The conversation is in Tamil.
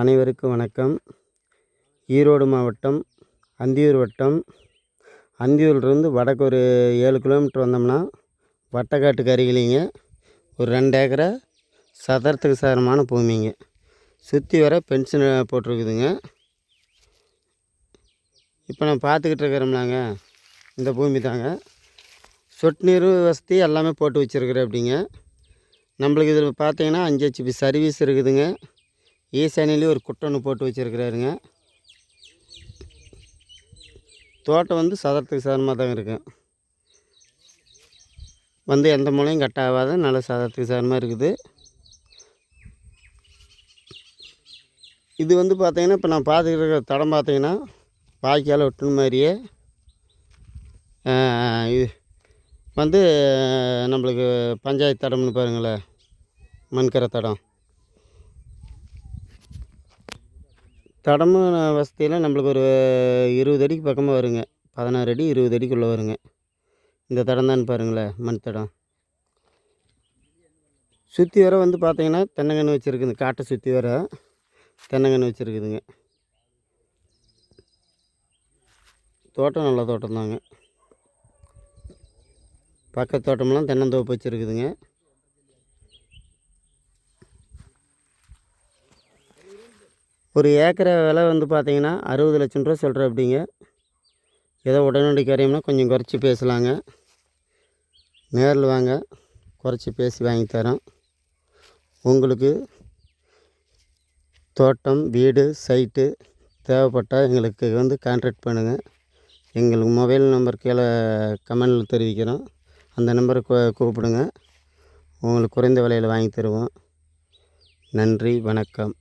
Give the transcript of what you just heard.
அனைவருக்கும் வணக்கம். ஈரோடு மாவட்டம் அந்தியூர் வட்டம். அந்தியூர்லேருந்து வடக்கு ஒரு 7 கிலோமீட்டர் வந்தோம்னா வட்டக்காட்டுக்கு அருகிலிங்க ஒரு 2 ஏக்கரை சதுரத்துக்கு சாரமான பூமிங்க. சுற்றி வர பென்ஷன் போட்டிருக்குதுங்க. இப்போ நான் பார்த்துக்கிட்டு இருக்கிறோம்னாங்க இந்த பூமி தாங்க. சொட்டு நீர் வசதி எல்லாமே போட்டு வச்சுருக்குறேன். அப்படிங்க நம்மளுக்கு இதில் பார்த்தீங்கன்னா 5 HP சர்வீஸ் இருக்குதுங்க. ஈசானிலேயே ஒரு குட்டை ஒன்று போட்டு வச்சுருக்கிறாருங்க. தோட்டம் சதுரத்துக்கு சாரமாக தாங்க இருக்கும். எந்த மூலையும் கட் ஆகாத நல்ல சதுரத்துக்கு சாரமாக இருக்குது. இது பார்த்தீங்கன்னா இப்போ நான் பார்த்துக்கிட்டு இருக்கிற தடம் பார்த்தீங்கன்னா வாய்க்கால் ஒட்டுன மாதிரியே இது நம்மளுக்கு பஞ்சாயத்து தடம்னு பாருங்களேன், மண்கரை தடம். தடமும் வசதியெல்லாம் நம்மளுக்கு ஒரு 20 அடிக்கு பக்கமாக வருங்க. 16 அடி 20 அடிக்குள்ளே வருங்க. இந்த தடம் தான் பாருங்களேன், மண் தடம். சுற்றி வர பார்த்தீங்கன்னா தென்னங்கன்று வச்சுருக்குது. காட்டை சுற்றி வர தென்னங்கன்று வச்சுருக்குதுங்க. தோட்டம் நல்ல தோட்டம் தாங்க. பக்கத்து தோட்டமெல்லாம் தென்னந்தோப்பு வச்சுருக்குதுங்க. ஒரு ஏக்கரை விலை பார்த்தீங்கன்னா 60 லட்சம் ரூபா சொல்கிறேன். அப்படிங்க ஏதோ உடனடி காரியம்னா கொஞ்சம் குறைச்சி பேசலாங்க. நேரில் வாங்க, குறைச்சி பேசி வாங்கி தரோம். உங்களுக்கு தோட்டம், வீடு, சைட்டு தேவைப்பட்டால் எங்களுக்கு கான்டாக்ட் பண்ணுங்கள். எங்களுக்கு மொபைல் நம்பர் கீழே கமெண்டில் தெரிவிக்கிறோம். அந்த நம்பரை கூப்பிடுங்க. உங்களுக்கு குறைந்த விலையில் வாங்கி தருவோம். நன்றி, வணக்கம்.